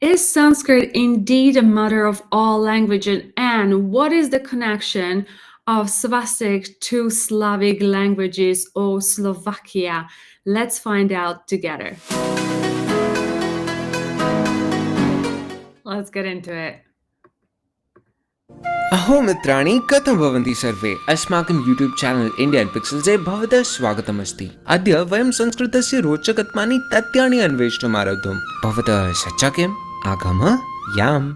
Is Sanskrit indeed a mother of all languages? And what is the connection of Svastik to Slavic languages or Slovakia? Let's find out together. Let's get into it. अहो मित्राणि कथं भवन्ति सर्वे अस्माकं YouTube channel Indian पिक्सेल्से भवतः स्वागतमस्ति। अद्य वयं संस्कृतस्य रोचकात्मानि तथ्यानि अन्वेष्टुम् आरब्धुं भवतः सज्जा किम्? आगमः याम्।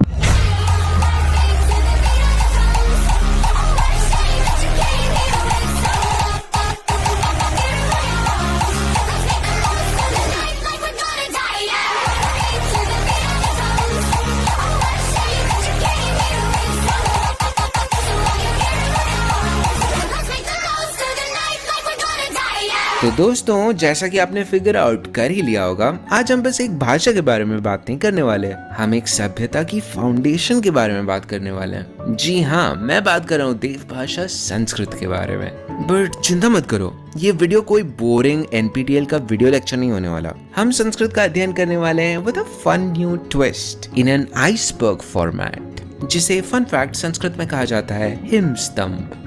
तो दोस्तों, जैसा कि आपने फिगर आउट कर ही लिया होगा, आज हम बस एक भाषा के बारे में बात नहीं करने वाले, हम एक सभ्यता की फाउंडेशन के बारे में बात करने वाले हैं। जी हाँ, मैं बात कर रहा हूँ देव भाषा संस्कृत के बारे में। बट चिंता मत करो, ये वीडियो कोई बोरिंग एनपीटीएल का वीडियो लेक्चर नहीं होने वाला। हम संस्कृत का अध्ययन करने वाले हैं with a fun new twist in an iceberg format, जिसे फन फैक्ट संस्कृत में कहा जाता है हिमस्तंभ।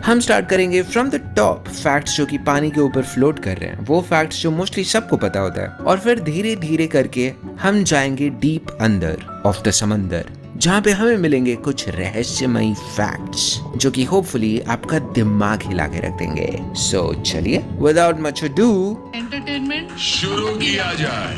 हम स्टार्ट करेंगे फ्रॉम द टॉप, फैक्ट्स जो कि पानी के ऊपर फ्लोट कर रहे हैं, वो फैक्ट्स जो मोस्टली सबको पता होता है, और फिर धीरे धीरे करके हम जाएंगे डीप अंदर ऑफ द समंदर, जहाँ पे हमें मिलेंगे कुछ रहस्यमयी फैक्ट्स जो कि होपफुली आपका दिमाग हिला के रख देंगे। सो चलिए, विदाउट मच अडू, एंटरटेनमेंट शुरू किया जाए।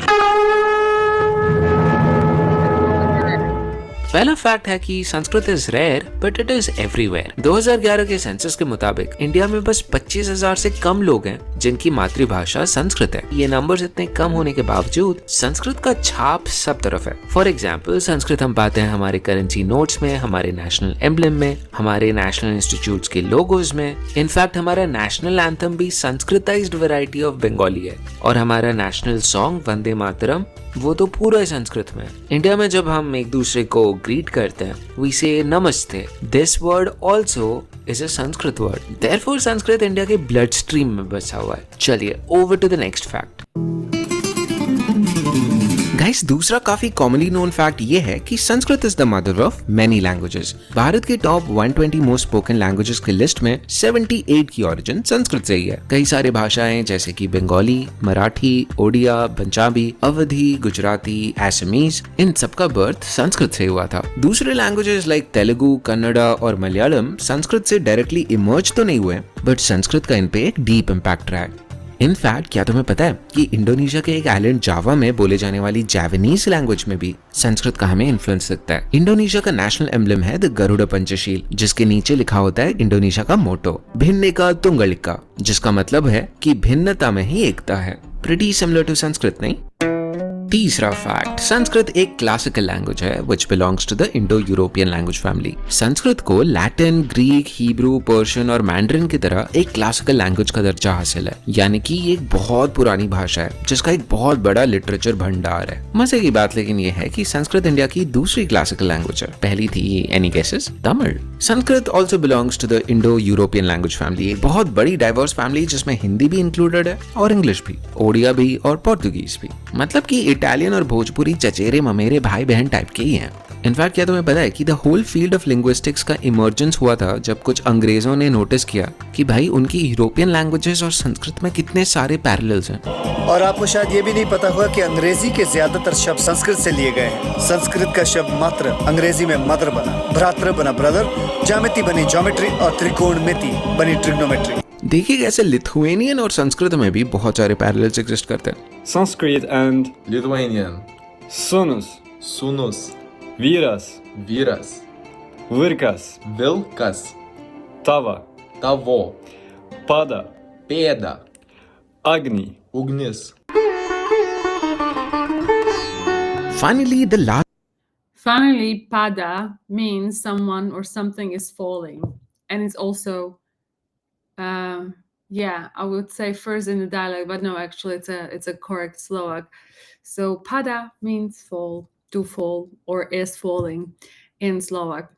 पहला फैक्ट है कि Sanskrit is rare but it is everywhere. 2011 के सेंसस के मुताबिक इंडिया में बस 25,000 से कम लोग हैं जिनकी मातृभाषा संस्कृत है। ये नंबर्स इतने कम होने के बावजूद संस्कृत का छाप सब तरफ है। फॉर एग्जाम्पल, संस्कृत हम पाते हैं हमारे करेंसी नोट्स में, हमारे नेशनल एम्ब्लेम में, हमारे नेशनल इंस्टीट्यूट्स के लोगोज में। इनफैक्ट हमारा नेशनल एंथम भी संस्कृताइज्ड वैरायटी ऑफ बंगाली है, और हमारा नेशनल सॉन्ग वंदे मातरम वो तो पूरा संस्कृत में। इंडिया में जब हम एक दूसरे को ग्रीट करते हैं, we say namaste. This word also is a Sanskrit word, therefore Sanskrit India के ब्लड स्ट्रीम में बसा हुआ है। चलिए, over to the next fact. Guys, दूसरा काफी कॉमनली नोन फैक्ट ये है कि Sanskrit is the mother of many languages. Bharat के टॉप 120 मोस्ट स्पोकन लैंग्वेजेस की लिस्ट में 78 की ओरिजिन संस्कृत से ही है। कई सारे भाषाएं जैसे कि बंगाली, मराठी, ओडिया, पंजाबी, अवधी, गुजराती, असमीज, इन सबका बर्थ संस्कृत से हुआ था। दूसरे लैंग्वेजेस लाइक तेलुगु, कन्नड़ा और मलयालम संस्कृत से डायरेक्टली इमर्ज तो नहीं हुए, बट संस्कृत का इन पे एक डीप इम्पैक्ट रहा है। इनफैक्ट क्या तुम्हें पता है कि इंडोनेशिया के एक आइलैंड जावा में बोले जाने वाली जावानीज लैंग्वेज में भी संस्कृत का हमें इन्फ्लुएंस दिखता है। इंडोनेशिया का नेशनल एम्ब्लेम है द गरुड़ पंचशील, जिसके नीचे लिखा होता है इंडोनेशिया का मोटो भिन्नेका तुंगलिका, जिसका मतलब है कि भिन्नता में ही एकता है। प्रीटी सिमिलर टू संस्कृत, नहीं? तीसरा फैक्ट, संस्कृत एक क्लासिकल लैंग्वेज है which belongs to the Indo European language family. Sanskrit को लैटिन, ग्रीक, हिब्रू, पर्शियन और मैंड्रिन की तरह एक क्लासिकल लैंग्वेज का दर्जा हासिल है, यानी कि ये एक बहुत पुरानी भाषा है जिसका एक बहुत बड़ा लिटरेचर भंडार है। मजे की बात लेकिन ये है कि संस्कृत इंडिया की दूसरी क्लासिकल लैंग्वेज है। पहली थी, any guesses? Tamil. Sanskrit also belongs to the Indo European language family, एक बहुत बड़ी डाइवर्स फैमिली जिसमें हिंदी भी इंक्लूडेड है और इंग्लिश भी, ओडिया भी और पोर्तुगीज भी। मतलब कि इटालियन और भोजपुरी चचेरे ममेरे भाई बहन टाइप के ही हैं। इनफैक्ट क्या तुम्हें पता है कि the whole field of linguistics का इमर्जेंस हुआ था जब कुछ अंग्रेजों ने नोटिस किया कि भाई उनकी यूरोपियन लैंग्वेजेस और संस्कृत में कितने सारे पैरेलल्स हैं। और आपको शायद ये भी नहीं पता होगा कि अंग्रेजी के ज्यादातर शब्द संस्कृत से लिए गए हैं। संस्कृत का शब्द मात्र अंग्रेजी में मदर बना, भ्रातृ बना ब्रदर, ज्यामिति बनी ज्योमेट्री और त्रिकोणमिति बनी ट्रिग्नोमेट्री। देखिए कैसे लिथुएनियन और संस्कृत में भी बहुत सारे पैरेलल्स एग्जिस्ट करते हैं। Sanskrit and Lithuanian, Sunus, Sunus, Vyras, Vyras, Virkas, Vilkas, Tava, Tavo, Pada, Pėda, Agni. Ugnis. Finally, the last Finally, pada means someone or something is falling. And it's also, I would say first in the dialect, but no, actually it's a correct Slovak. So pada means fall, to fall, or is falling in Slovak.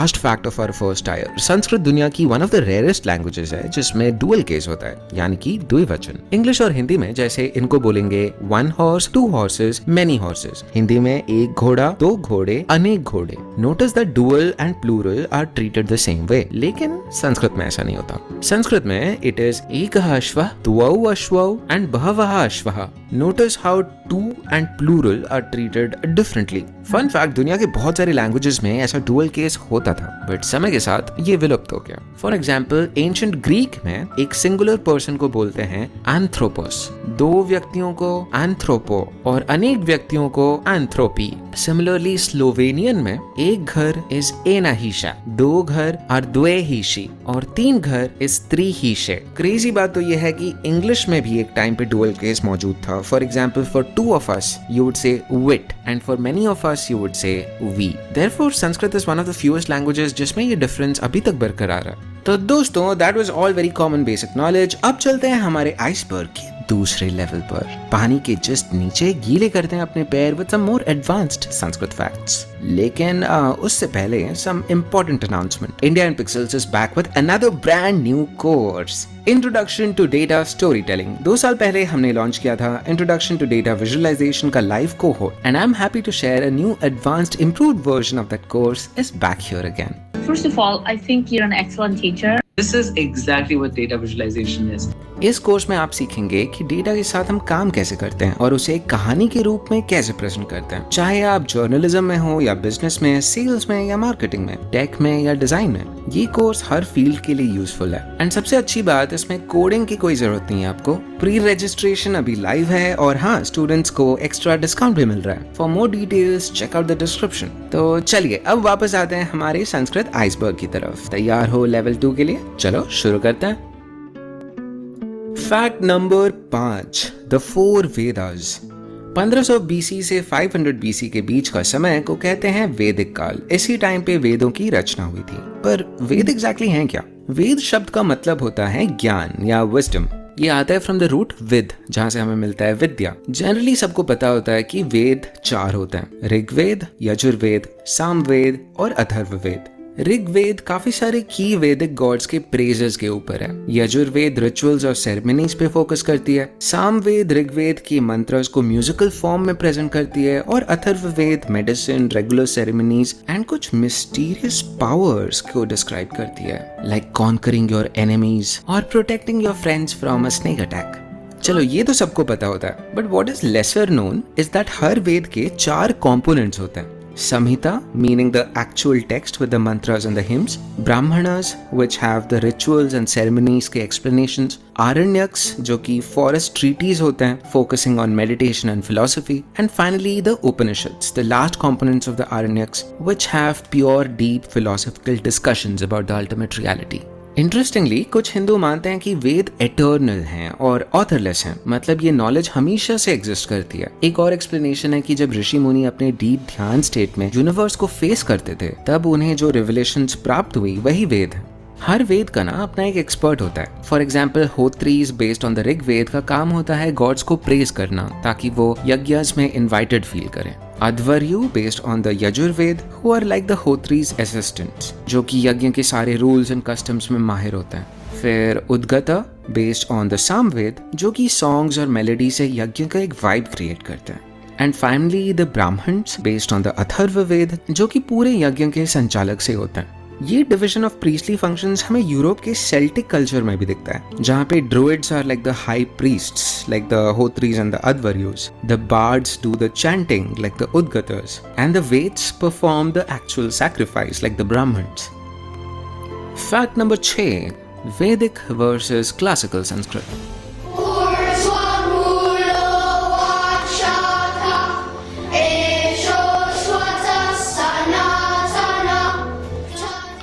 Last fact of our first tier, Sanskrit दुनिया की one of the rarest languages है जिसमें dual case होता है, यानी कि द्विवचन। English और हिंदी में जैसे इनको बोलेंगे one horse, two horses, many horses. Hindi में एक घोड़ा, दो घोड़े, अनेक घोड़े। Notice that dual and plural are treated the same way, लेकिन संस्कृत में ऐसा नहीं होता। संस्कृत में इट इज एकः अश्वः, द्वौ अश्वौ एंड बहवः अश्वः। Notice how two and plural are treated differently. Fun fact, दुनिया के बहुत सारे लैंग्वेजेस में ऐसा डुअल केस होता था, बट समय के साथ ये विलुप्त हो गया। फॉर एग्जाम्पल, एंशिएंट ग्रीक में एक सिंगुलर पर्सन को बोलते हैं एंथ्रोपोस, दो व्यक्तियों को एंथ्रोपो और अनेक व्यक्तियों को एंथ्रोपी। सिमिलरली स्लोवेनियन में एक घर इज एना हीशा, दो घर आर द्वे हीशी और तीन घर इज त्री हीशे। क्रेजी बात तो यह है कि इंग्लिश में भी एक टाइम पे डुअल केस मौजूद था। For example, for two of us you would say विट and for many of us you would say we. Therefore, Sanskrit is one of the fewest languages जिसमें ये डिफरेंस अभी तक बरकरार है। तो दोस्तों, that was all very common basic knowledge। अब चलते हैं हमारे आइसबर्ग के दूसरे लेवल पर। पानी के जस्ट नीचे गीले करते हैं अपने पैर with some more advanced Sanskrit facts। लेकिन उससे पहले some important announcement। India in Pixels is back with another brand new course, Introduction to Data Storytelling। 2 साल पहले हमने लॉन्च किया था Introduction to Data Visualization का live cohort, and I'm happy to share a new advanced improved version of that course is back here again। First of all, I think you're an excellent teacher. This is exactly what data visualization is. इस course में आप सीखेंगे कि data के साथ हम काम कैसे करते हैं और उसे एक कहानी के रूप में कैसे प्रेजेंट करते हैं। चाहे आप जर्नलिज्म में हो या बिजनेस में, सेल्स में या मार्केटिंग में, टेक में या डिजाइन में, ये कोर्स हर फील्ड के लिए यूजफुल है। एंड सबसे अच्छी बात, इसमें कोडिंग की कोई जरूरत नहीं है आपको। प्री रजिस्ट्रेशन अभी लाइव है और हाँ, स्टूडेंट्स को एक्स्ट्रा डिस्काउंट भी मिल रहा है। For more details check out the description. तो चलिए अब वापस आते हैं हमारे संस्कृत आइसबर्ग की तरफ। तैयार हो लेवल 2 के लिए? चलो शुरू करते हैं। Fact number 5, the 4 Vedas. 1500 BC से 500 BC के बीच का समय को कहते हैं वैदिक काल। इसी टाइम पे वेदों की रचना हुई थी। पर वेद एग्जैक्टली हैं क्या? वेद शब्द का मतलब होता है ज्ञान या विजडम। ये आता है फ्रॉम द रूट विद, जहां से हमें मिलता है विद्या। जनरली सबको पता होता है कि वेद 4 होते हैं, ऋग्वेद, यजुर्वेद, सामवेद और अथर्ववेद। ऋग्वेद काफी सारे की वैदिक गॉड्स के प्रेजेस के ऊपर है। यजुर्वेद रिचुअल्स और सेरेमनीज पे फोकस करती है। सामवेद ऋग्वेद की मंत्रस को म्यूजिकल फॉर्म में प्रेजेंट करती है और Atharvaveda medicine, regular ceremonies and कुछ मिस्टीरियस पावर्स को डिस्क्राइब करती है, लाइक कॉन्करिंग योर एनिमीज और protecting your friends from a snake attack. चलो ये तो सबको पता होता है, but what is lesser known is that हर वेद के 4 कंपोनेंट्स होते हैं। Samhita, meaning the actual text with the mantras and the hymns. Brahmanas, which have the rituals and ceremonies के explanations. Aranyaks, जो कि forest treaties होते हैं, focusing on meditation and philosophy. And finally, the Upanishads, the last components of the Aranyaks, which have pure, deep philosophical discussions about the ultimate reality. Interestingly कुछ हिंदू मानते हैं कि वेद eternal हैं और ऑथरलेस हैं, मतलब ये नॉलेज हमेशा से एग्जिस्ट करती है। एक और एक्सप्लेनेशन है कि जब ऋषि मुनि अपने डीप ध्यान स्टेट में यूनिवर्स को फेस करते थे, तब उन्हें जो रिवलेशंस प्राप्त हुई वही वेद है। हर वेद का ना अपना एक एक्सपर्ट होता है। For example, hotris based on the Rigveda का काम होता है गॉड्स को प्रेज करना ताकि वो यज्ञस में इनवाइटेड फील करें। Adhvaryu based on the Yajurveda who are like the hotris assistants, जो कि यज्ञ के सारे रूल्स एंड कस्टम्स में माहिर होते हैं। फिर उद्गता बेस्ड ऑन द सामवेद, जो कि सॉन्ग्स और मेलोडी से यज्ञ का एक वाइब क्रिएट करते हैं। And finally the Brahmanas based on the Atharvaveda, जो कि पूरे यज्ञ के संचालक से होते हैं। ये डिविजन ऑफ प्रीस्टली फंक्शंस हमें यूरोप के सेल्टिक कल्चर में भी दिखता है, जहाँ पे druids are like the high priests like the hotris and the adhvaryus, the bards do the chanting like the udgatars and the vates perform the actual sacrifice like the Brahmins. Fact number 6, Vedic versus classical Sanskrit.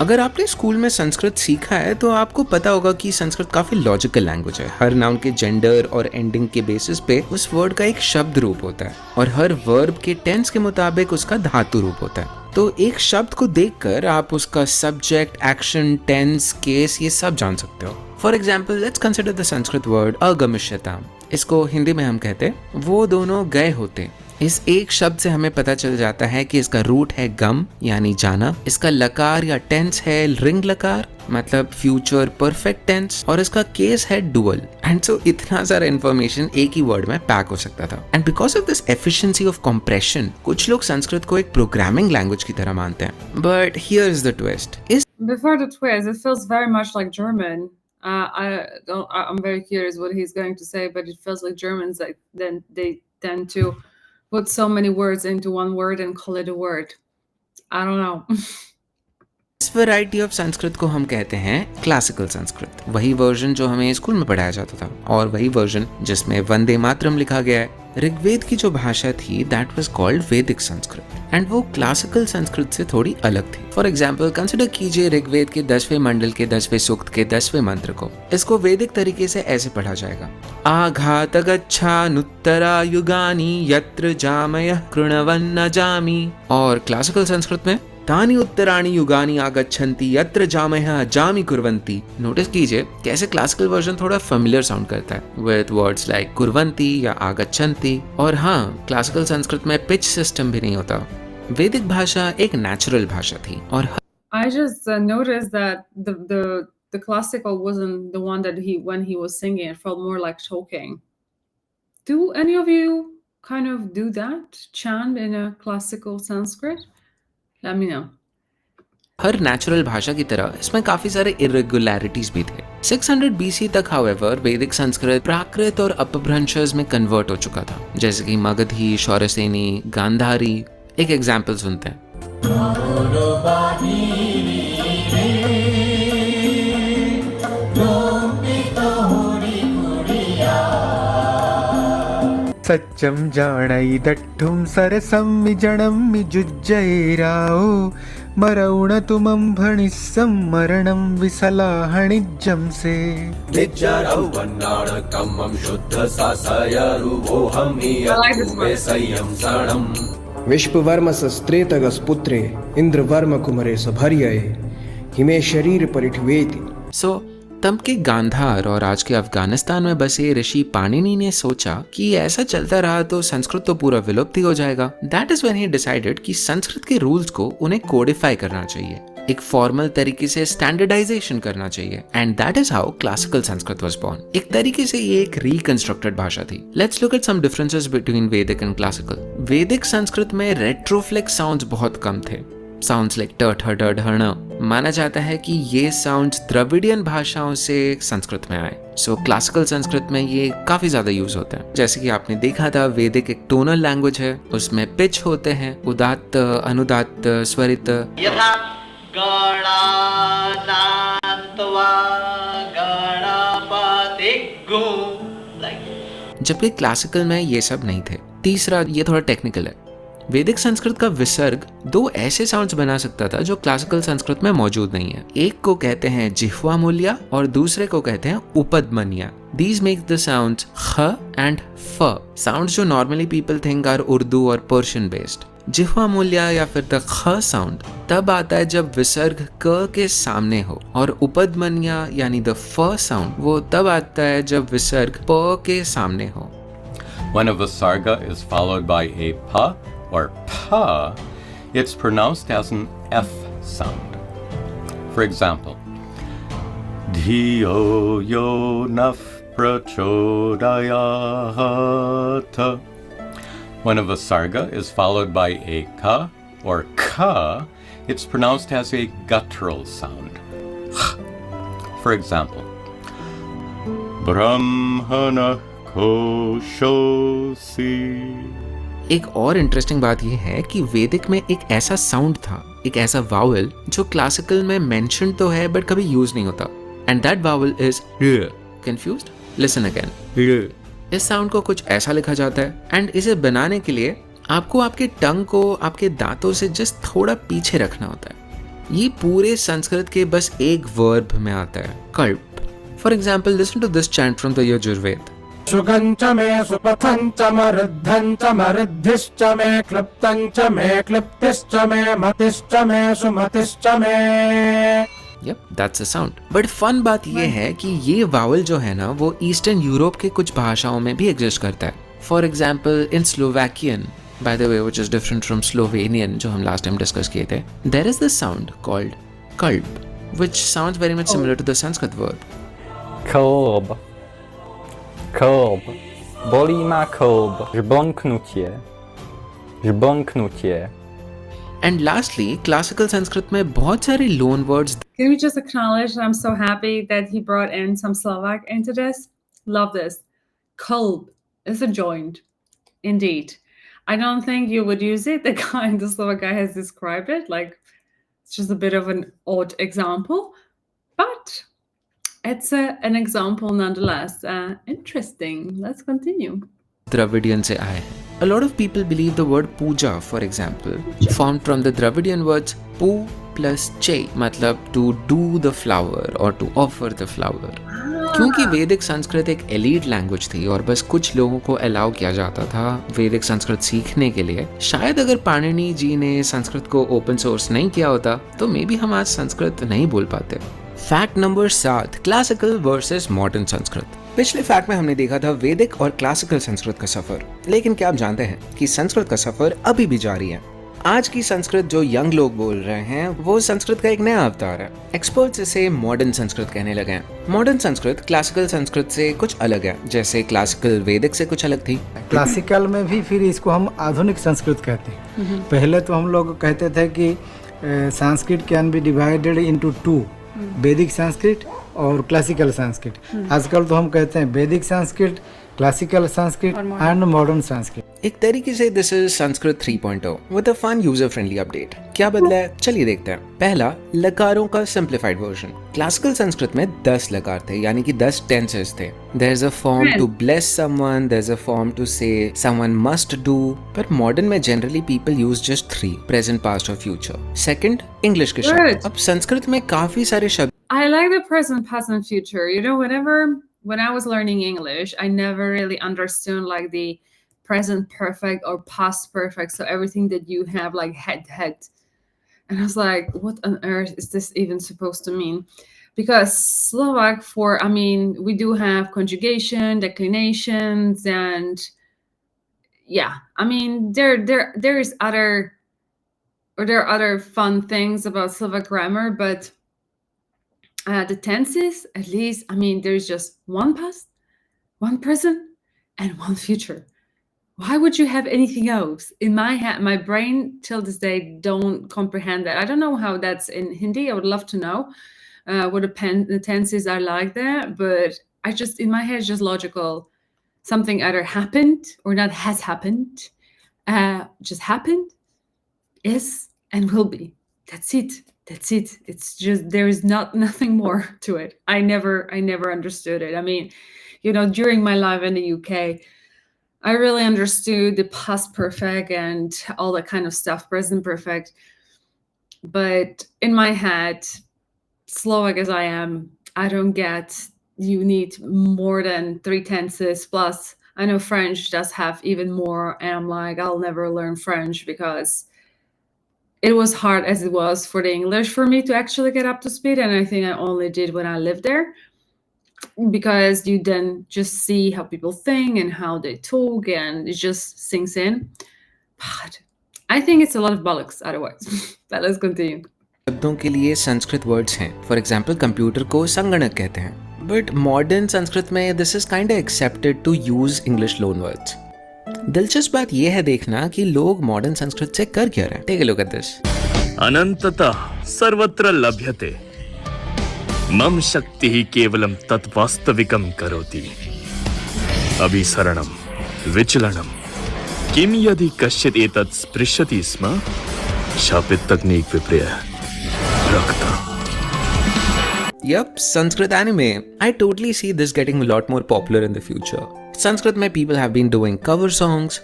अगर आपने school में संस्कृत सीखा है तो आपको पता होगा कि संस्कृत काफी लॉजिकल लैंग्वेज है। हर नाउन के जेंडर और एंडिंग के बेसिस पे उस वर्ड का एक शब्द रूप होता है और हर वर्ब के टेंस के मुताबिक उसका धातु रूप होता है। तो एक शब्द को देखकर आप उसका सब्जेक्ट, एक्शन, टेंस, केस ये सब जान सकते हो। For example, let's consider the Sanskrit word अगमिष्यताम। इसको हिंदी में हम कहते हैं वो दोनों गए होते। इस एक शब्द से हमें पता चल जाता है कि इसका रूट है गम यानी जाना, इसका लकार या टेंस है रिंग लकार मतलब फ्यूचर परफेक्ट टेंस, और इसका केस है डुअल। एंड सो इतना सारा इन्फॉर्मेशन एक ही वर्ड में पैक हो सकता था। And because of this efficiency of compression कुछ लोग संस्कृत को एक प्रोग्रामिंग लैंग्वेज की तरह मानते हैं। But here is the twist. Before the twist, it feels very much like German. I'm very curious what he's going to say, but it feels like Germans, like then they tend to put so many words into one word and call it a word. I don't know. इस variety of Sanskrit को हम कहते हैं classical Sanskrit, वही version जो हमें school में पढ़ाया जाता था, और वही वर्जन जिसमें वंदे मातरम लिखा गया है। ऋग्वेद की जो भाषा थी दैट वाज कॉल्ड वैदिक संस्कृत, एंड वो क्लासिकल संस्कृत से थोड़ी अलग थी। फॉर एग्जाम्पल कंसिडर कीजिए ऋग्वेद के 10वें मंडल के 10वें सूक्त के 10वें मंत्र को। इसको वैदिक तरीके से ऐसे पढ़ा जाएगा, आघात गच्छानुत्तरा युगानि यत्र जामयः कृणवन्न जामि। और क्लासिकल संस्कृत में तानि उत्तराणि युगानि आगच्छन्ति यत्र जामयः जामि कुर्वन्ति। नोटिस कीजिए कैसे क्लासिकल वर्जन थोड़ा फेमिलियर साउंड करता है विद वर्ड्स लाइक कुर्वन्ति या आगच्छन्ति। और हाँ, क्लासिकल संस्कृत में पिच सिस्टम भी नहीं होता। वैदिक भाषा एक नेचुरल भाषा थी। और I just noticed that the classical wasn't the one that when he was singing, it felt more like talking. Do any of you kind of do that? Chant in a classical Sanskrit? Let me know. Her natural भाषा की तरह इसमें काफी सारे irregularities भी थे। 600 BC तक however वैदिक संस्कृत प्राकृत और अपभ्रंशज में कन्वर्ट हो चुका था, जैसे कि मगधी, शौरसेनी, गांधारी। एक एग्जाम्पल सुनते हैं। सच्चम जाणै दट्ठुम सरसम विजणम विजुज्जैराओ मरौण तुमं भणिस्सम मरणम विसलाहणिज्जम से निज्जरौ वन्नाणकमं शुद्ध सासयरुवोहं नियतुमे संयमसरणं विश्ववर्मसस्त्रेतगस्पुत्रे इंद्रवर्म कुमरे सभर्यये हिमे शरीर परिठवेति। सो तब के गांधार और आज के अफगानिस्तान में बसे ऋषि पाणिनि ने सोचा कि ऐसा चलता रहा तो संस्कृत तो पूरा विलुप्त ही हो जाएगा। That is when he decided कि संस्कृत के रूल्स को उन्हें कोडिफाई करना चाहिए, एक फॉर्मल तरीके से स्टैंडर्डाइजेशन करना चाहिए। And that is how classical Sanskrit was born. एक तरीके से ये एक रिकंस्ट्रक्टेड भाषा थी। Let's look at some differences between Vedic and classical. Vedic Sanskrit में रेट्रोफ्लेक्स साउंड्स बहुत कम थे। साउंड्स लाइक ट ठ ड ढ ण। माना जाता है कि ये साउंड्स द्रविडियन भाषाओं से संस्कृत में आए। सो क्लासिकल संस्कृत में ये काफी ज्यादा यूज होते हैं। जैसे कि आपने देखा था वैदिक एक टोनल लैंग्वेज है, उसमें पिच होते हैं, उदात्त, अनुदात्त, स्वरित। यथा गणानान्त्वा गणपतिग्गु। जबकि क्लासिकल में ये सब नहीं थे। तीसरा, ये थोड़ा टेक्निकल है, वैदिक संस्कृत का विसर्ग दो ऐसे साउंड्स बना सकता था जो क्लासिकल संस्कृत में मौजूद नहीं है। एक को कहते हैं जिह्वा मूल्य और दूसरे को कहते हैं उपदमन्या। These make the sounds ख and फ, साउंड्स जो normally people think are Urdu और पर्शियन बेस्ड। जिह्वा मूल्य या फिर द ख साउंड तब आता है जब विसर्ग क के सामने हो, और उपदमन्या यानी द फ साउंड वो तब आता है जब विसर्ग प के सामने हो। When a visarga is followed by a pa or pa, it's pronounced as an F sound. For example, Dhiyo yo naf prachodayat. When a visarga is followed by a ka or ka, it's pronounced as a guttural sound. For example, Brahmana कोशोसी। एक और interesting बात यह है कि वैदिक में एक ऐसा साउंड था, एक ऐसा वावल जो क्लासिकल में मेंशन तो है बट कभी यूज नहीं होता, एंड दैट वावल इज र। कंफ्यूज्ड? लिसन अगेन, र। इस साउंड को कुछ ऐसा लिखा जाता है, एंड इसे बनाने के लिए आपको आपके टंग को आपके दांतों से जस्ट थोड़ा पीछे रखना होता है। ये पूरे संस्कृत के बस एक वर्ब में आता है, कल्प। For example, listen to this chant from the Yajurveda. सुगंच मे सुपथंच मरुद्धंच मरुद्धिश्च मे क्लृप्तंच मे क्लिप्तिश्च मे मतिश्च मे सुमतिश्च मे। Yep, that's a sound. But fun बात ये है कि ये वावल जो है ना वो ईस्टर्न यूरोप के कुछ भाषाओं में भी एग्जिस्ट करता है। For example in Slovakian by the way, which is different from Slovenian, जो हम last time discuss किए थे. There is this sound called kalb, which sounds very much similar to the Sanskrit verb. Kolb. Kolb. Boli ma kolb. Żbąknucie. Żbąknucie. And lastly, classical Sanskrit में बहुत सारे loan words. Can we just acknowledge that I'm so happy that he brought in some Slovak into this? Love this. Kolb is a joint. Indeed. I don't think you would use it. The Slovak guy has described it. Like, it's just a bit of an odd example. But it's an example nonetheless. Interesting. Let's continue. Dravidian से आए हैं. A lot of people believe the word puja, for example, formed from the Dravidian words pu plus che, मतलब to do the flower or to offer the flower. क्योंकि वैदिक संस्कृत एक elite language थी और बस कुछ लोगों को अलाउ किया जाता था वैदिक संस्कृत सीखने के लिए, शायद अगर पाणिनि जी ने संस्कृत को ओपन सोर्स नहीं किया होता तो मे बी हम आज संस्कृत नहीं बोल पाते. Fact number 7, classical versus modern Sanskrit. पिछले फैक्ट में हमने देखा था वैदिक और क्लासिकल संस्कृत का सफर, लेकिन क्या आप जानते हैं कि संस्कृत का सफर अभी भी जारी है. आज की संस्कृत जो यंग लोग बोल रहे हैं वो संस्कृत का एक नया अवतार है. एक्सपर्ट्स इसे मॉडर्न संस्कृत कहने लगे हैं. मॉडर्न संस्कृत क्लासिकल संस्कृत से कुछ अलग है, जैसे क्लासिकल वैदिक से कुछ अलग थी. क्लासिकल में भी फिर इसको हम आधुनिक संस्कृत कहते हैं. पहले तो हम लोग कहते थे कि Sanskrit can be divided into 2, वैदिक संस्कृत और क्लासिकल संस्कृत. आजकल तो हम कहते हैं Vedic Sanskrit, classical Sanskrit and modern Sanskrit. एक तरीके से this is Sanskrit 3.0 with a fun user friendly update. क्या बदला है, चलिए देखते हैं. पहला, लकारों का सिंप्लीफाइड वर्जन. क्लासिकल संस्कृत में 10 लकार थे, यानी कि 10 टेंसेस थे. There is a form to bless someone, there is a form to say someone must do, पर मॉडर्न में generally people use just 3, present, past और फ्यूचर. सेकंड, इंग्लिश के शब्द. अब संस्कृत में काफी सारे शब्द. I like the present, past, and future. You know, when I was learning English, I never really understood like the present perfect or past perfect. So everything that you have like head. And I was like, what on earth is this even supposed to mean? Because Slovak we do have conjugation, declinations, and yeah, I mean, there are other fun things about Slovak grammar, but the tenses, at least, I mean, there's just one past, one present, and one future. Why would you have anything else? In my head, my brain till this day don't comprehend that. I don't know how that's in Hindi. I would love to know what the tenses are like there, but I just, in my head, it's just logical. Something either happened or not has happened. Just happened, is, and will be. That's it. It's just, there is nothing more to it. I never understood it. I mean, you know, during my life in the UK, I really understood the past perfect and all that kind of stuff, present perfect. But in my head, Slovak as I am, I don't get you need more than 3 tenses. Plus, I know French does have even more. And I'm like, I'll never learn French because it was hard as it was for the English for me to actually get up to speed. And I think I only did when I lived there, because you then just see how people think and how they talk, and it just sinks in. But I think it's a lot of bollocks otherwise. But let's continue. शब्दों के लिए Sanskrit words हैं. For example, computer को संगणक कहते हैं. But modern Sanskrit में this is kind of accepted to use English loan words. दिलचस्प बात यह है देखना कि लोग मॉडर्न संस्कृत से कर क्या रहे हैं. Take a look at this. अनंततः सर्वत्र लभ्यते, मम शक्ति ही केवलम तत्वास्तविकम करोति, अभिसरणम विचलनम किम यदि कश्चित् एतत् स्पृशति स्म, शापित तकनीक विप्रिय रक्ता. Yup, Sanskrit anime. I totally see this getting a lot more popular in the future. Sanskrit mein people have been doing cover songs.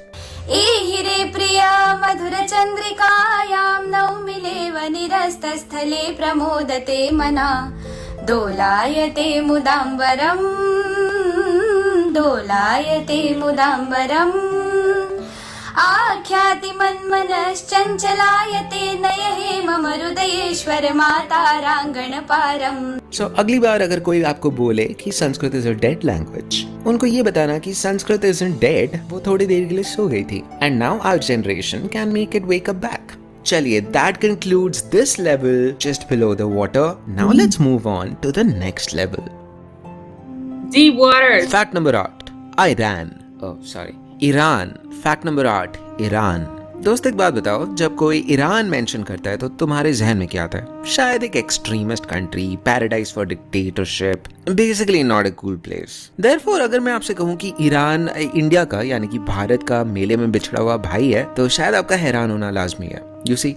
ए हिरे प्रिया मधुर चंद्रिकायां नौमिलेव निरस्तस्थले प्रमोदते मना, दोलायते मुदाम्बरम् आख्याति मन्मनश्चञ्चलायते नयहे मम हृदयेश्वर माताराङ्गणपारम्। So, अगली बार अगर कोई आपको बोले कि Sanskrit is a dead language, उनको ये बताना कि संस्कृत इजंट डेड, वो थोड़ी देर के लिए सो गई थी and now our generation can make it wake up back. चलिए, that concludes this level just below the water. Now let's move on to the next level. Deep waters. Fact number 8. Iran. Fact number 8. Iran. दोस्त एक बात बताओ, जब कोई Iran mention करता है तो तुम्हारे जहन में क्या आता है? शायद एक extremist country, paradise for dictatorship, basically not a cool place. Therefore अगर मैं आपसे कहूँ कि ईरान इंडिया का यानी कि भारत का मेले में बिछड़ा हुआ भाई है, तो शायद आपका हैरान होना लाजमी है। यू सी,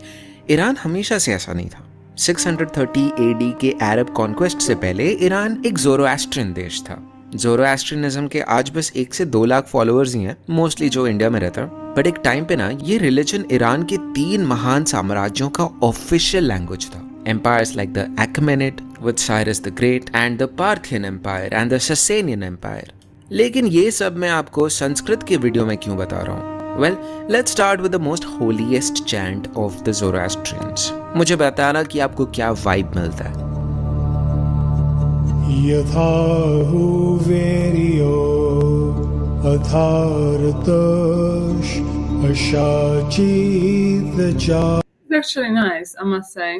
ईरान हमेशा से ऐसा नहीं था। 630 AD के अरब कॉन्क्वेस्ट से पहले ईरान एक ज़ोरोएस्ट्रियन देश था। ज़ोरोएस्ट्रियनिज्म के आज बस 1 से 2 लाख फॉलोअर्स ही हैं, मोस्टली जो इंडिया में रहता है। बट एक टाइम पे ना ये रिलीजन ईरान के 3 महान साम्राज्यों का ऑफिशियल लैंग्वेज था। Empires like the Achaemenid with Cyrus the Great and the Parthian Empire and the Sasanian Empire। लेकिन ये सब मैं आपको संस्कृत के वीडियो में क्यों बता रहा हूँ? Well, let's start with the most holiest chant of the Zoroastrians। मुझे बताना कि आपको क्या वाइब मिलता है। यथा हुवेरियो अथारतश अशाचित जा। It's actually nice, I must say.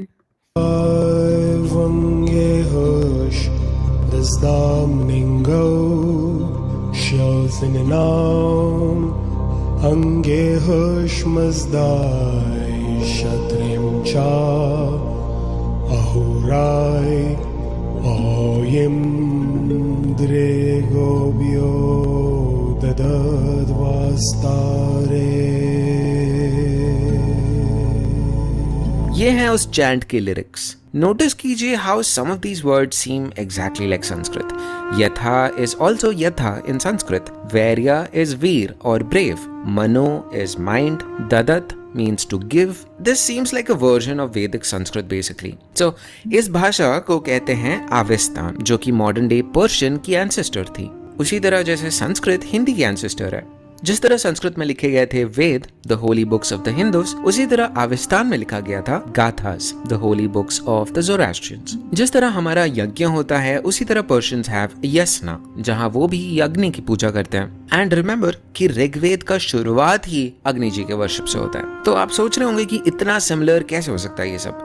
Vangehush dasdamningo shalsinam angehush mazdai shatrim cha ahurai oyim dregobyo dadadvastare। ये हैं उस चैंट के लिरिक्स। नोटिस कीजिए how some of these words seem exactly like Sanskrit. यथा इज ऑल्सो यथा इन संस्कृत, वैर्य इज वीर और brave, मनो is mind, ददत means to give. This seems like a version of Vedic Sanskrit basically. So, इस भाषा को कहते हैं आवेस्तान, जो कि मॉडर्न डे पर्शियन की एंसेस्टर थी। उसी तरह जैसे संस्कृत हिंदी की एंसेस्टर है। जिस तरह संस्कृत में लिखे गए थे Veda, the holy books of the Hindus, उसी तरह आवेस्तान में लिखा गया था Gathas, the holy books of the Zoroastrians. जिस तरह हमारा यज्ञ होता है, उसी तरह पर्शियंस हैव यस्ना, जहां वो भी अग्नि की पूजा करते हैं। एंड रिमेंबर कि ऋग्वेद का शुरुआत ही अग्नि जी के वर्शिप से होता है। तो आप सोच रहे होंगे कि इतना सिमिलर कैसे हो सकता है ये सब।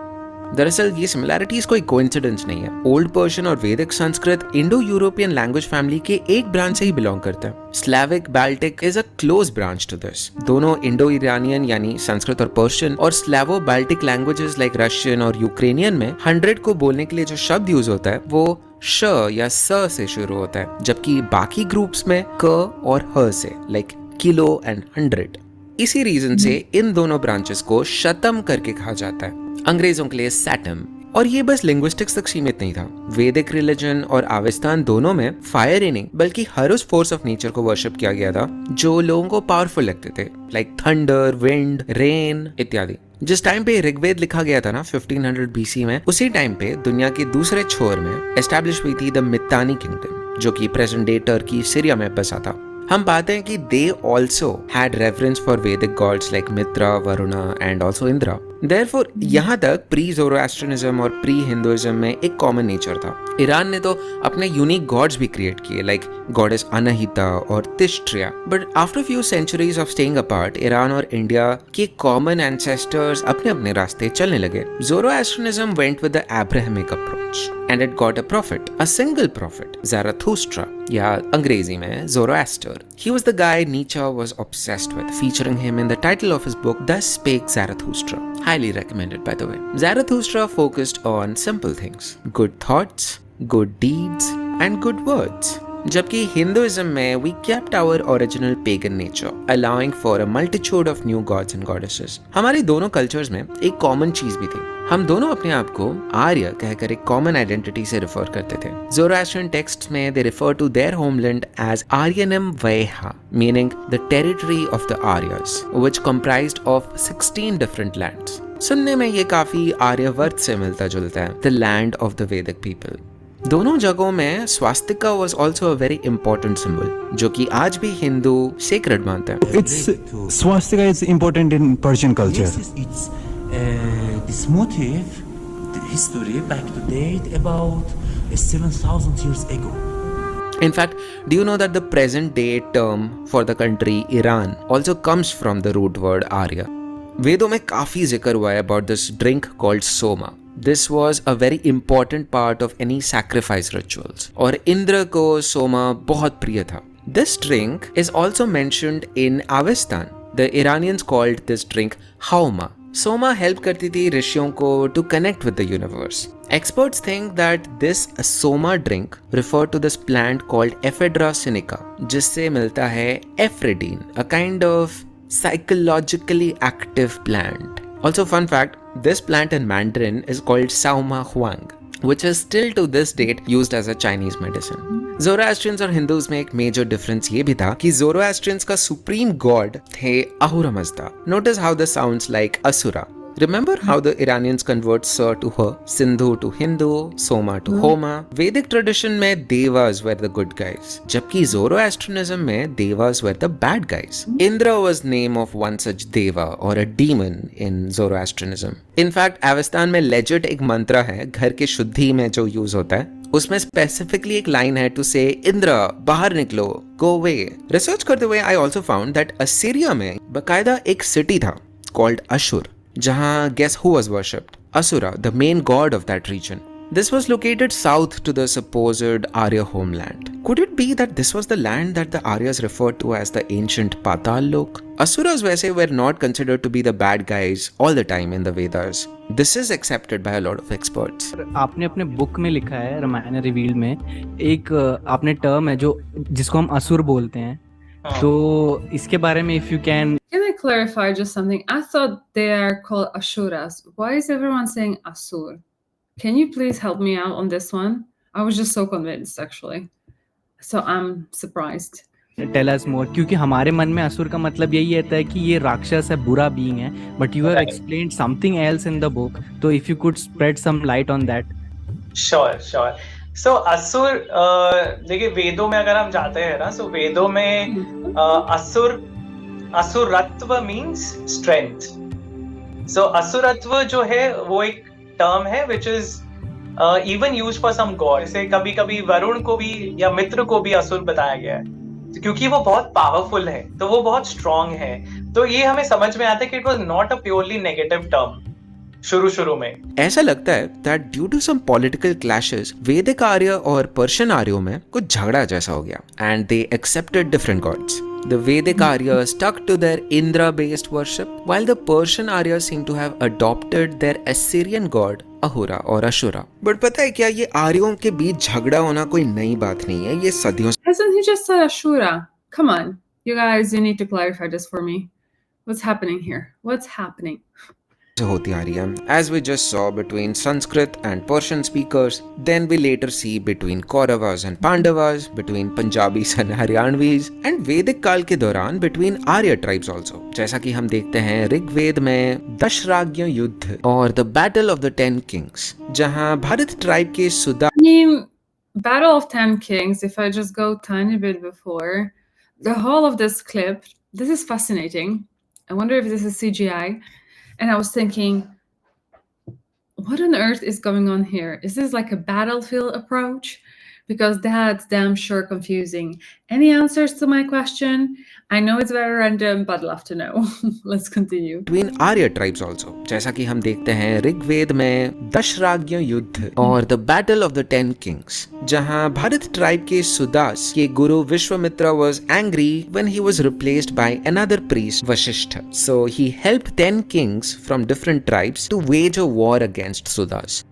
दरअसल ये सिमिलैरिटीज कोई कोइंसिडेंस नहीं है। ओल्ड पर्शियन और Vedic Sanskrit Indo European language family के एक ब्रांच से ही बिलोंग करते हैं। Slavic Baltic is a close branch to this. दोनों इंडो ईरानियन यानी संस्कृत और पर्शियन और Slavo Baltic languages like Russian और यूक्रेनियन में 100 को बोलने के लिए जो शब्द यूज होता है वो श या स से शुरू होता है, जबकि बाकी ग्रुप्स में क और ह से, लाइक किलो एंड 100। इसी रीजन से इन दोनों ब्रांचेस को शतम करके कहा जाता है, अंग्रेजों के लिए सैटम। और ये बस लिंग्विस्टिक्स तक सीमित नहीं था। वैदिक रिलीजन और आवेस्तान दोनों में फायर ही नहीं बल्कि हर उस फोर्स ऑफ नेचर को वर्शिप किया गया था जो लोगों को पावरफुल लगते थे, लाइक थंडर, विंड, रेन इत्यादि। जिस टाइम पे ऋग्वेद लिखा गया था ना 1500 BC में, उसी टाइम पे दुनिया के दूसरे छोर में एस्टैब्लिश हुई थी द मित्तानी किंगडम, जो कि प्रेजेंट डे टर्की, सीरिया में बसा था। हम पाते हैं कि they also had reference for Vedic gods like Mitra, Varuna and also Indra. Therefore यहाँ तक प्री ज़ोरोएस्ट्रियनिज्म और प्री हिंदुइज्म में एक कॉमन नेचर था। ईरान ने तो अपने यूनिक गॉड्स भी क्रिएट किए, लाइक गॉडेस अनहिता और Tishtrya. But after few centuries of staying apart, Iran और इंडिया के कॉमन एंसेस्टर्स अपने अपने रास्ते चलने लगे। Zoroastrianism went with the Abrahamic approach and it got a prophet, a single prophet, Zarathustra, या अंग्रेजी में Zoroaster. He was the guy Nietzsche was obsessed with, featuring him in the title of his book Thus Spake Zarathustra. Highly recommended, by the way. Zarathustra focused on simple things: good thoughts, good deeds, and good words. जबकि Hinduism में we kept our original pagan nature, allowing for a multitude of new gods and goddesses. हमारी दोनों cultures में एक common चीज भी थी, हम दोनों अपने आप को आर्य कहकर एक कॉमन आइडेंटिटी से रेफर करते थे। ज़ोरास्ट्रियन टेक्स्ट्स में they refer to their homeland as Airyanem Vaejah, meaning the territory of the Aryas, which comprised of 16 different lands. सुनने में ये काफी आर्यवर्त से मिलता जुलता है, the land of the Vedic people. दोनों जगहों में Swastika was also a very important symbol, जो कि आज भी हिंदू sacred मानते हैं. Swastika is important in Persian culture. It's this motif, the history back to date about 7,000 years ago. In fact, do you know that the present day term for the country Iran also comes from the root word Arya? वेदों में काफी जिक्र हुआ है about this drink called soma. This was a very important part of any sacrifice rituals. और इंद्र को सोमा बहुत प्रिय था. This drink is also mentioned in Avestan. The Iranians called this drink hauma. Soma help करती थी ऋषियों को to connect with the universe. Experts think that this soma drink referred to this plant called Ephedra sinica, जिससे मिलता है ephedrine, a kind of psychologically active plant. Also, fun fact, this plant in Mandarin is called Sauma Huang, which is still to this date used as a Chinese medicine. Zoroastrians और Hindus में एक major difference ये भी था कि Zoroastrians का supreme god थे Ahura Mazda. Notice how this sounds like Asura. Remember how the Iranians convert Sir to her, Sindhu to Hindu, Soma to Homa. Vedic tradition में Devas were the good guys, जबकि Zoroastrianism में Devas were the bad guys. Indra was name of one such Deva or a demon in Zoroastrianism. In fact, Avestan में legit एक मंत्र है घर के शुद्धि में जो यूज होता है. उसमें स्पेसिफिकली एक लाइन है टू से इंद्र बाहर निकलो, गो अवे. रिसर्च करते हुए I also found that Assyria में बकायदा एक सिटी था कॉल्ड अशुर, जहां guess who was worshipped? Asura, the main god of that region. This was located south to the supposed Arya homeland. Could it be that this was the land that the Aryas referred to as the ancient Patal Lok? Asuras वैसे were not considered to be the bad guys all the time in the Vedas. This is accepted by a lot of experts. आपने अपने book में लिखा है Ramayan revealed में एक आपने term है जो जिसको हम असुर बोलते हैं. तो इसके बारे में if you can clarify just something. I thought they are called Ashuras. Why is everyone saying Asur? Can you please help me out on this one? I was just so convinced actually. So I'm surprised. Tell us more. क्योंकि हमारे मन में असुर का मतलब यही रहता है कि ये राक्षस है, बुरा बीइंग है. But you have explained something else in the book. So if you could spread some light on that. Sure. So असुर देखिए वेदों में अगर हम जाते हैं ना, so वेदों में असुरत्व मीन्स स्ट्रेंथ. सो असुरत्व जो है वो एक टर्म है which is even used for some god. जैसे कभी कभी वरुण को भी या मित्र को भी असुर बताया गया है क्योंकि वो बहुत पावरफुल है, तो वो बहुत स्ट्रांग है. तो ये हमें समझ में आता है कि it was not a purely negative term शुरू में. ऐसा लगता है that due to some political clashes, वैदिक आर्य और पर्शियन आर्यों में कुछ झगड़ा जैसा हो गया and they accepted different gods. The Vedic Aryas stuck to their Indra-based worship, while the Persian Aryas seem to have adopted their Assyrian god Ahura और Ashura. But पता है क्या, ये आर्यों के बीच झगड़ा होना कोई नई बात नहीं है, ये सदियों से. Hasn't he just said Ashura? Come on, you guys, you need to clarify this for me. What's happening here? What's happening? होती आ रही है. As we just saw between Sanskrit and Persian speakers, then we later see between Kauravas and Pandavas, between Punjabis and Haryanvis, and Vedic काल के दौरान between Arya tribes also. जैसा कि हम देखते हैं ऋग्वेद में दशराज्ञ युद्ध और the Battle of the 10 Kings, जहां भारत ट्राइब के सुदा. Battle of 10 Kings, if I just go tiny bit before, the whole of this clip, this is fascinating. I wonder if this is CGI. And I was thinking, what on earth is going on here? Is this like a battlefield approach? Because that's damn sure confusing. Any answers to my question? I know it's very random, but I'd love to know. Let's continue. Between Arya tribes also, जैसा कि हम देखते हैं ऋग्वेद में दशराज्ञ युद्ध और the Battle of the 10 Kings, जहां Bharat tribe के सुदास के गुरु Vishwamitra was angry when he was replaced by another priest, Vashishta. So he helped 10 kings from different tribes to wage a war against Sudas.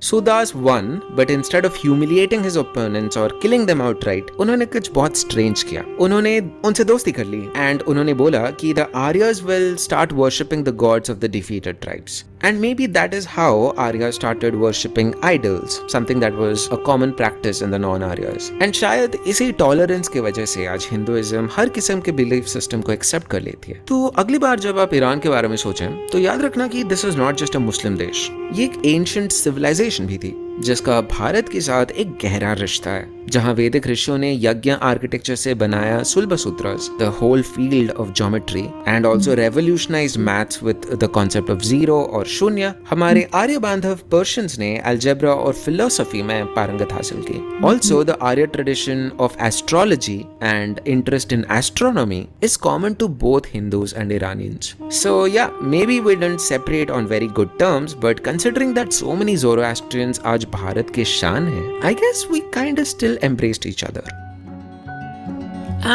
Sudas won, but instead of humiliating his opponents or killing them outright, उन्होंने कुछ बहुत strange किया. उन्होंने उनसे दोस्ती कर ली and उन्होंने बोला कि the Aryas will start worshipping the gods of the defeated tribes. And maybe that is how Aryas started worshipping idols, something that was a common practice in the non-Aryas. And शायद इसी tolerance की वजह से आज Hinduism हर किस्म के belief system को accept कर लेती है. तो अगली बार जब आप ईरान के बारे में सोचें तो याद रखना कि this is not just a Muslim देश. ये एक ancient civilization भी थी जिसका भारत के साथ एक गहरा रिश्ता है, जहां वैदिक ऋषियों ने यज्ञ आर्किटेक्चर से बनाया Sulba Sutras, the whole field of geometry, and also revolutionised maths with the concept of zero और शून्य। हमारे आर्य बांधव पर्शियंस ने अलजेब्रा और फिलोसफी में पारंगत हासिल की। Also the Arya tradition of astrology and interest in astronomy is common to both Hindus and Iranians. So yeah, maybe we didn't separate on very good terms, but considering that so many Zoroastrians आज भारत के शान हैं, I guess we kind of still embraced each other.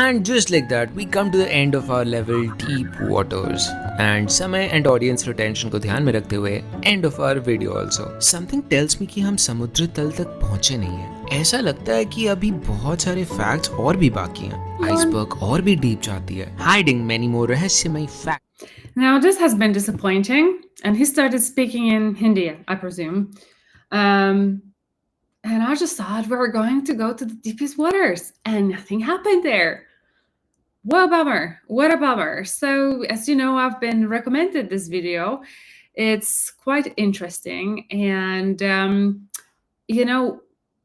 And just like that, we come to the end of our level deep waters. And समय and audience retention को ध्यान में रखते हुए end of our video also. Something tells me कि हम समुद्र तल तक पहुंचे नहीं हैं। ऐसा लगता है कि अभी बहुत सारे facts और भी बाकी हैं। आइसबर्ग और भी डीप जाती है, hiding many more रहस्यमयी facts. Now this has been disappointing, and he started speaking in Hindi, I presume. And I just thought we were going to go to the deepest waters, and nothing happened there. What a bummer! What a bummer! So, as you know, I've been recommended this video. It's quite interesting, and you know,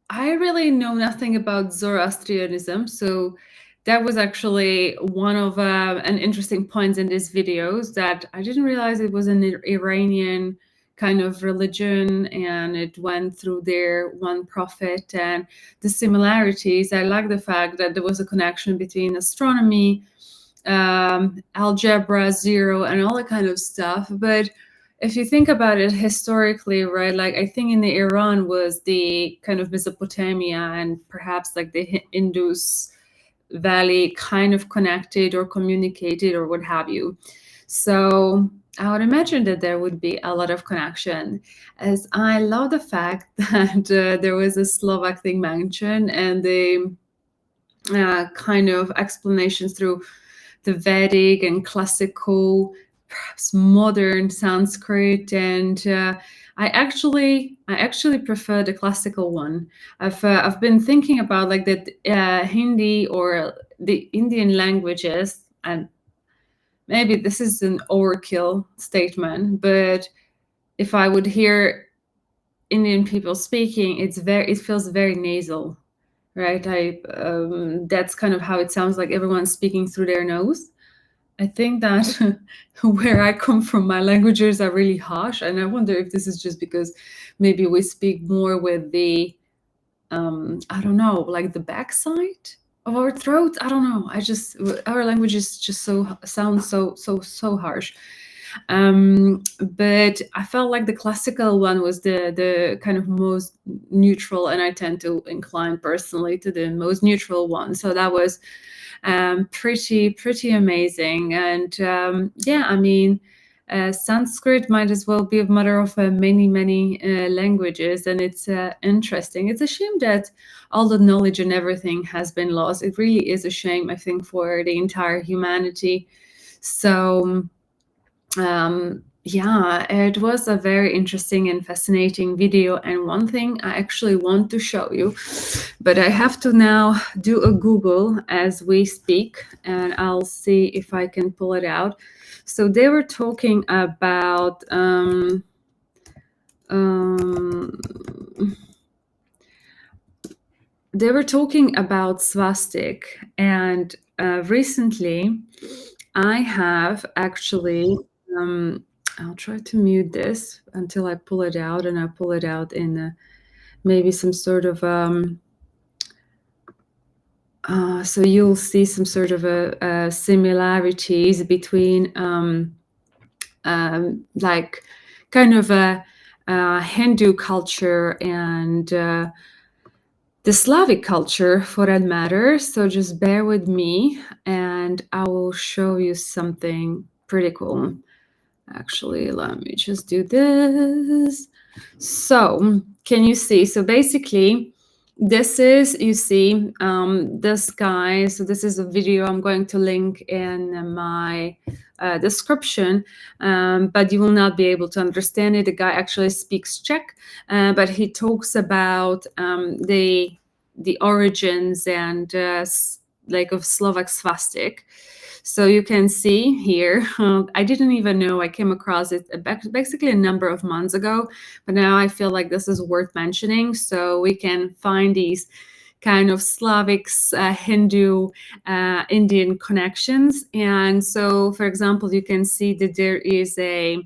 I really know nothing about Zoroastrianism, so that was actually one of an interesting points in this video, that I didn't realize it was an Iranian kind of religion, and it went through their one prophet, and the similarities. I like the fact that there was a connection between astronomy, algebra, zero, and all that kind of stuff. But if you think about it historically, right, like I think in the Iran was the kind of Mesopotamia and perhaps like the Indus Valley kind of connected or communicated or what have you. So I would imagine that there would be a lot of connection, as I love the fact that there was a Slovak thing mentioned, and the kind of explanations through the Vedic and classical, perhaps modern Sanskrit, and I actually prefer the classical one. I've been thinking about like that Hindi or the Indian languages, and maybe this is an overkill statement, but if I would hear Indian people speaking, it feels very nasal, right? That's kind of how it sounds, like everyone's speaking through their nose. I think that where I come from, my languages are really harsh, and I wonder if this is just because maybe we speak more with the, I don't know, like the backside of our throat. I don't know. Our language is just sounds so harsh. But I felt like the classical one was the kind of most neutral, and I tend to incline personally to the most neutral one. So that was pretty amazing. And yeah, I mean, Sanskrit might as well be a mother of many languages, and it's interesting. It's a shame that all the knowledge and everything has been lost. It really is a shame, I think, for the entire humanity. So yeah, it was a very interesting and fascinating video, and one thing I actually want to show you, but I have to now do a Google as we speak, and I'll see if I can pull it out. So they were talking about swastik, and recently I have actually I'll try to mute this until I pull it out, and I pull it out in maybe some sort of so you'll see some sort of similarities between like kind of a Hindu culture and the Slavic culture, for that matter. So just bear with me, and I will show you something pretty cool. Actually, let me just do this. So can you see? So basically, this is, you see, this guy. So this is a video I'm going to link in my description, but you will not be able to understand it. The guy actually speaks Czech, but he talks about the origins and like of Slovak swastik. So you can see here, I didn't even know, I came across it basically a number of months ago, but now I feel like this is worth mentioning. So we can find these kind of Slavic, Hindu, Indian connections. And so, for example, you can see that there is a,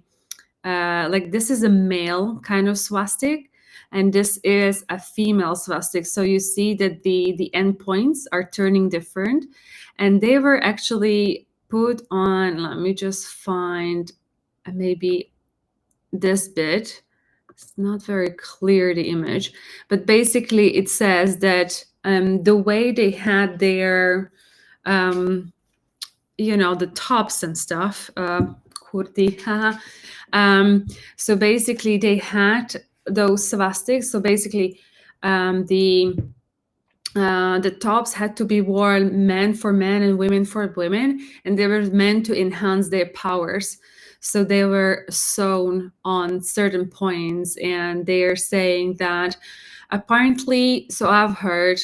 like this is a male kind of swastik, and this is a female swastik. So you see that the endpoints are turning different, and they were actually put on, let me just find maybe this bit. It's not very clear, the image, but basically it says that the way they had their, you know, the tops and stuff, kurti, so basically they had those swastiks. So basically the tops had to be worn men for men and women for women, and they were meant to enhance their powers. So they were sewn on certain points, and they are saying that apparently, so I've heard,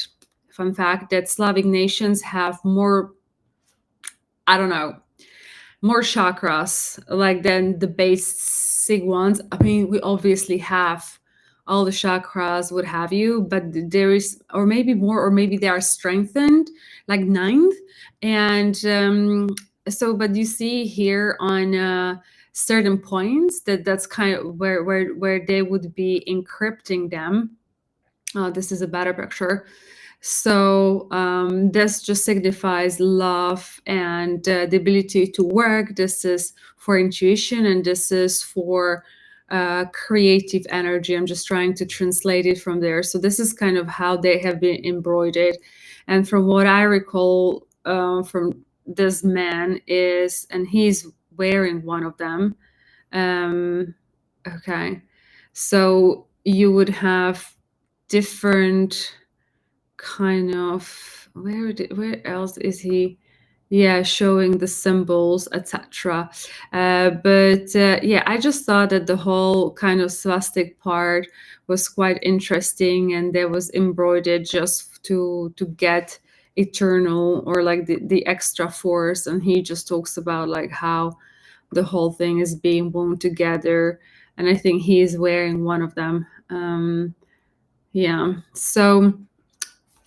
fun fact, that Slavic nations have more, I don't know, more chakras like than the basic ones. I mean, we obviously have all the chakras, what have you, but there is, or maybe more, or maybe they are strengthened, like 9th. And so, but you see here on certain points that's kind of where they would be encrypting them. This is a better picture. So this just signifies love and the ability to work. This is for intuition, and this is for creative energy. I'm just trying to translate it from there. So this is kind of how they have been embroidered. And from what I recall from this man is, and he's wearing one of them. Okay, so you would have different kind of, where else is he? Yeah, showing the symbols, etc. But yeah, I just thought that the whole kind of swastik part was quite interesting, and there was embroidered just to get eternal, or like the extra force. And he just talks about like how the whole thing is being woven together, and I think he is wearing one of them. Yeah, so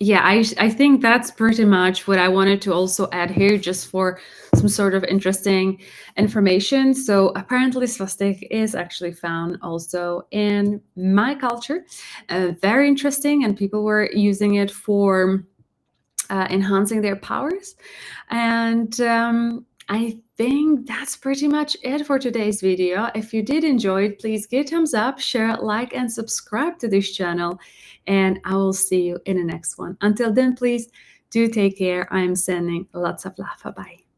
yeah, I think that's pretty much what I wanted to also add here, just for some sort of interesting information. So apparently swastik is actually found also in my culture. Very interesting, and people were using it for enhancing their powers. And I think that's pretty much it for today's video. If you did enjoy it, please give a thumbs up, share, like, and subscribe to this channel. And I will see you in the next one. Until then, please do take care. I'm sending lots of love. Bye-bye.